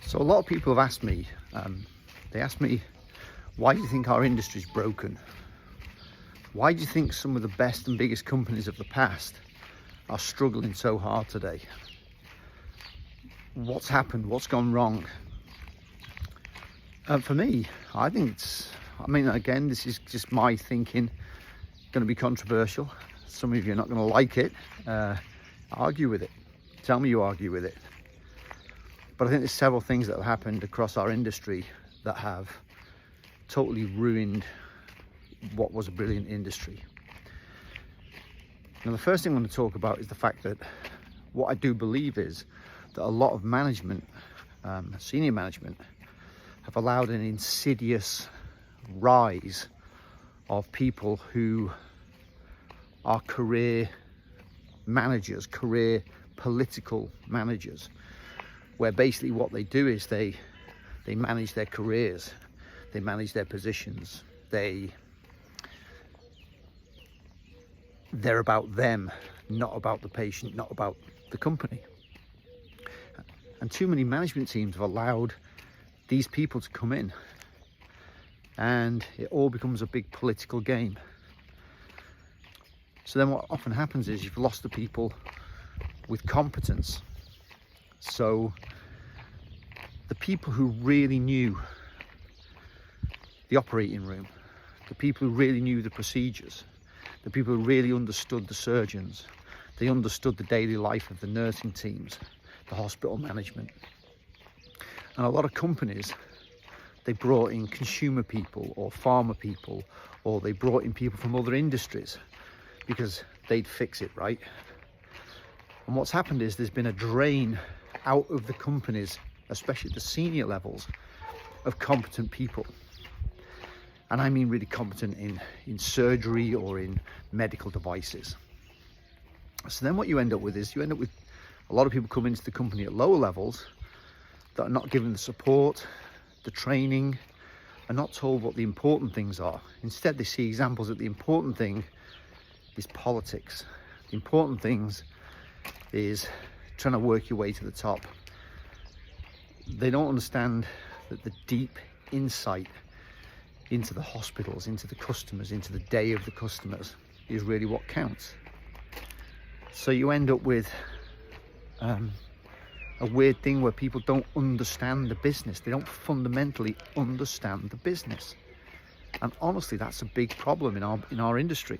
So a lot of people have asked me, why do you think our industry's broken? Why do you think some of the best and biggest companies of the past are struggling so hard today? What's happened? What's gone wrong? For me, I think again, this is just my thinking, going to be controversial. Some of you are not going to like it. Argue with it. Tell me you argue with it. But I think there's several things that have happened across our industry that have totally ruined what was a brilliant industry. Now, the first thing I want to talk about is the fact that what I do believe is that a lot of management, senior management, have allowed an insidious rise of people who are career managers, career political managers, where basically what they do is they manage their careers, they manage their positions, they're about them, not about the patient, not about the company. And too many management teams have allowed these people to come in, and it all becomes a big political game. So then what often happens is you've lost the people with competence. So the people who really knew the operating room, the people who really knew the procedures, the people who really understood the surgeons, they understood the daily life of the nursing teams, the hospital management. And a lot of companies, they brought in consumer people or pharma people, or they brought in people from other industries because they'd fix it, right? And what's happened is there's been a drain out of the companies, especially at the senior levels, of competent people. And I mean really competent in surgery or in medical devices. So then what you end up with is a lot of people come into the company at lower levels that are not given the support, the training, are not told what the important things are. Instead, they see examples that the important thing is politics. The important things is trying to work your way to the top. They don't understand that the deep insight into the hospitals, into the customers, into the day of the customers is really what counts. So you end up with a weird thing where people don't understand the business. They don't fundamentally understand the business. And honestly, that's a big problem in our industry.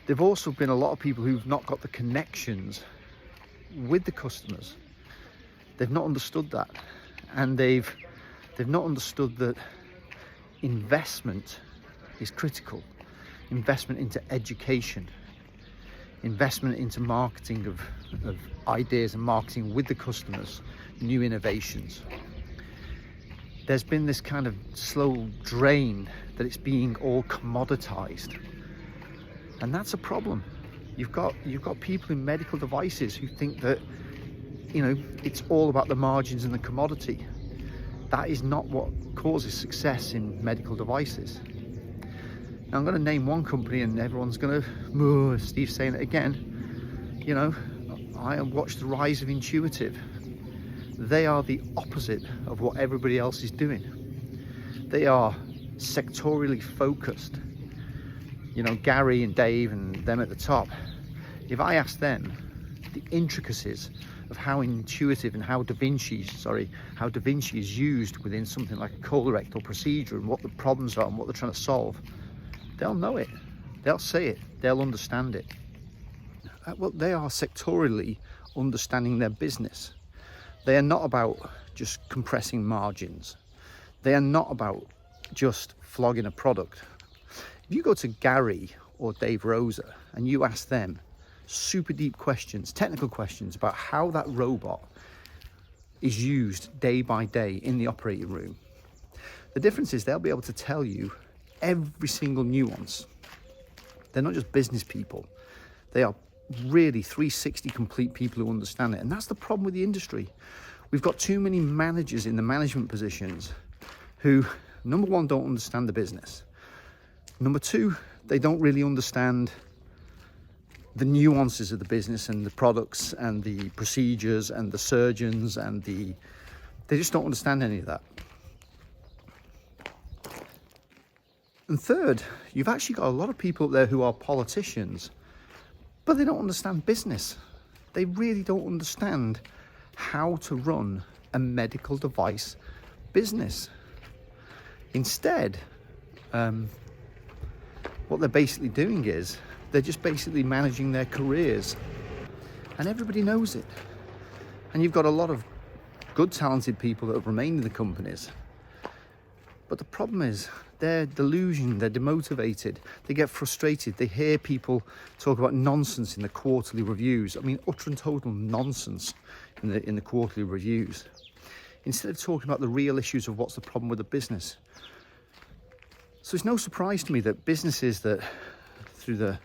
There've also been a lot of people who've not got the connections with the customers. They've not understood that. And they've not understood that investment is critical. Investment into education, investment into marketing of ideas and marketing with the customers, new innovations. There's been this kind of slow drain that it's being all commoditized. And that's a problem. You've got people in medical devices who think that, it's all about the margins and the commodity. That is not what causes success in medical devices. Now, I'm going to name one company and everyone's going to, Steve's saying it again. I have watched the rise of Intuitive. They are the opposite of what everybody else is doing. They are sectorially focused. Gary and Dave and them at the top. If I ask them the intricacies of how Intuitive and how Da Vinci is used within something like a colorectal procedure and what the problems are and what they're trying to solve, they'll know it, they'll say it, they'll understand it. Well, they are sectorially understanding their business. They are not about just compressing margins. They are not about just flogging a product. If you go to Gary or Dave Rosa and you ask them super deep questions, technical questions about how that robot is used day by day in the operating room, the difference is they'll be able to tell you every single nuance. They're not just business people. They are really 360 complete people who understand it. And that's the problem with the industry. We've got too many managers in the management positions who, number one, don't understand the business. Number two, they don't really understand the nuances of the business and the products and the procedures and the surgeons and they just don't understand any of that. And third, you've actually got a lot of people up there who are politicians, but they don't understand business. They really don't understand how to run a medical device business. Instead, what they're basically doing is they're just basically managing their careers, and everybody knows it. And you've got a lot of good, talented people that have remained in the companies. But the problem is they're delusioned, they're demotivated, they get frustrated. They hear people talk about nonsense in the quarterly reviews. I mean, utter and total nonsense in the quarterly reviews. Instead of talking about the real issues of what's the problem with the business. So it's no surprise to me that businesses that through the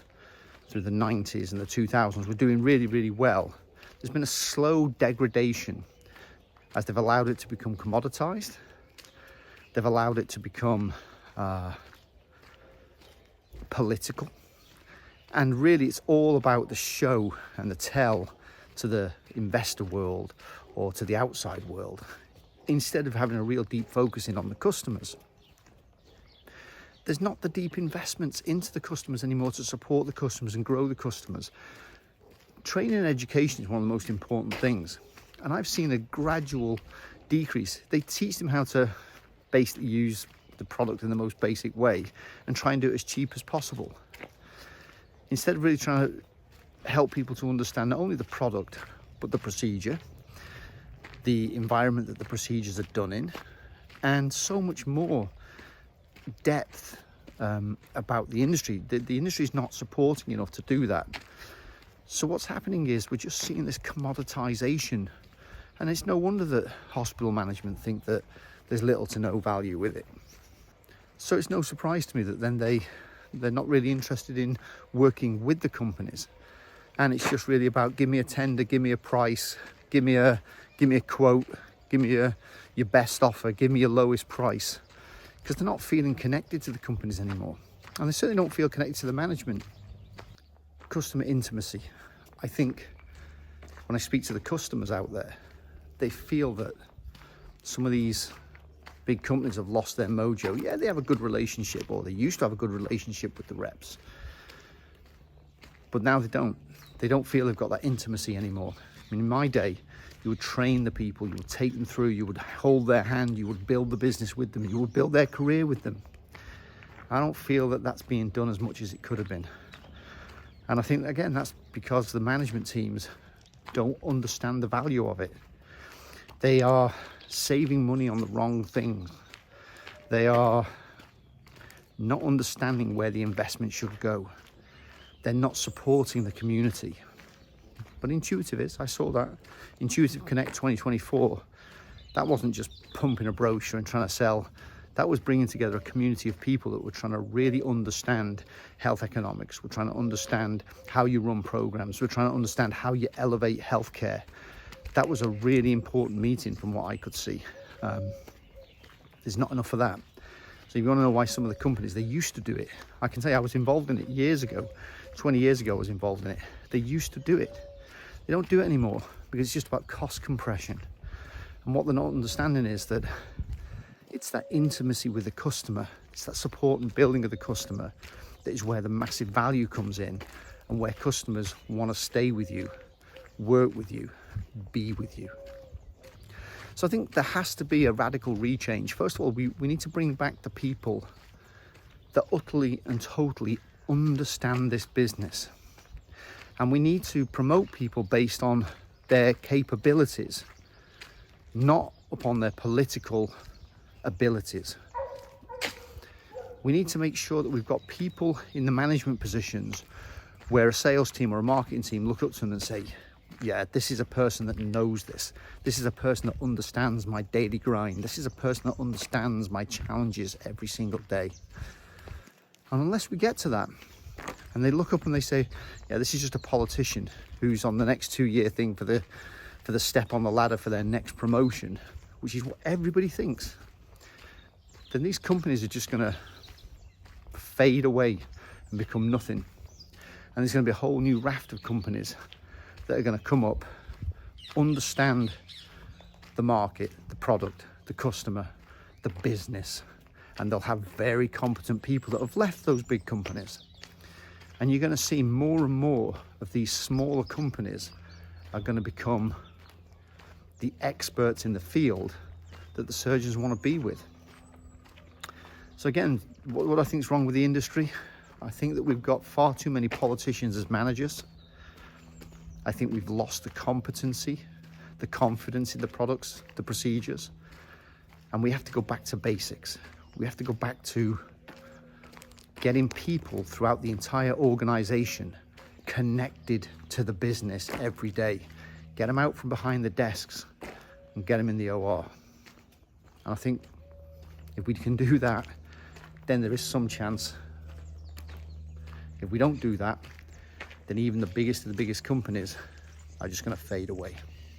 90s and the 2000s were doing really, really well, there's been a slow degradation as they've allowed it to become commoditized. They've allowed it to become political. And really it's all about the show and the tell to the investor world or to the outside world, instead of having a real deep focusing on the customers. There's not the deep investments into the customers anymore to support the customers and grow the customers. Training and education is one of the most important things. And I've seen a gradual decrease. They teach them how to basically use the product in the most basic way and try and do it as cheap as possible. Instead of really trying to help people to understand not only the product, but the procedure, the environment that the procedures are done in, and so much more depth about the industry. The industry is not supporting enough to do that. So what's happening is we're just seeing this commoditization, and it's no wonder that hospital management think that there's little to no value with it. So it's no surprise to me that then they're not really interested in working with the companies, and it's just really about give me a tender, give me a price, give me a quote, give me your best offer, give me your lowest price, because they're not feeling connected to the companies anymore, and they certainly don't feel connected to the management. Customer intimacy. I think when I speak to the customers out there, they feel that some of these big companies have lost their mojo. Yeah, they have a good relationship, or they used to have a good relationship with the reps, but now they don't. They don't feel they've got that intimacy anymore. I mean, in my day, you would train the people, you would take them through, you would hold their hand, you would build the business with them, you would build their career with them. I don't feel that that's being done as much as it could have been. And I think, again, that's because the management teams don't understand the value of it. They are saving money on the wrong things. They are not understanding where the investment should go. They're not supporting the community. But Intuitive is, I saw that. Intuitive Connect 2024, that wasn't just pumping a brochure and trying to sell. That was bringing together a community of people that were trying to really understand health economics. We're trying to understand how you run programs. We're trying to understand how you elevate healthcare. That was a really important meeting from what I could see. There's not enough of that. So if you want to know why some of the companies, they used to do it. I can tell you I was involved in it years ago. 20 years ago I was involved in it. They used to do it. They don't do it anymore because it's just about cost compression. And what they're not understanding is that it's that intimacy with the customer, it's that support and building of the customer that is where the massive value comes in, and where customers want to stay with you, work with you, be with you. So I think there has to be a radical rechange. First of all, we need to bring back the people that utterly and totally understand this business. And we need to promote people based on their capabilities, not upon their political abilities. We need to make sure that we've got people in the management positions where a sales team or a marketing team look up to them and say, yeah, this is a person that knows this. This is a person that understands my daily grind. This is a person that understands my challenges every single day. And unless we get to that, and they look up and they say, yeah, this is just a politician who's on the next 2-year thing for the step on the ladder for their next promotion, which is what everybody thinks, then these companies are just going to fade away and become nothing. And there's going to be a whole new raft of companies that are going to come up, understand the market, the product, the customer, the business, and they'll have very competent people that have left those big companies. And you're going to see more and more of these smaller companies are going to become the experts in the field that the surgeons want to be with. So again, what I think is wrong with the industry, I think that we've got far too many politicians as managers. I think we've lost the competency, the confidence in the products, the procedures, and we have to go back to basics. We have to go back to getting people throughout the entire organization connected to the business every day. Get them out from behind the desks and get them in the OR. And I think if we can do that, then there is some chance. If we don't do that, then even the biggest of the biggest companies are just going to fade away.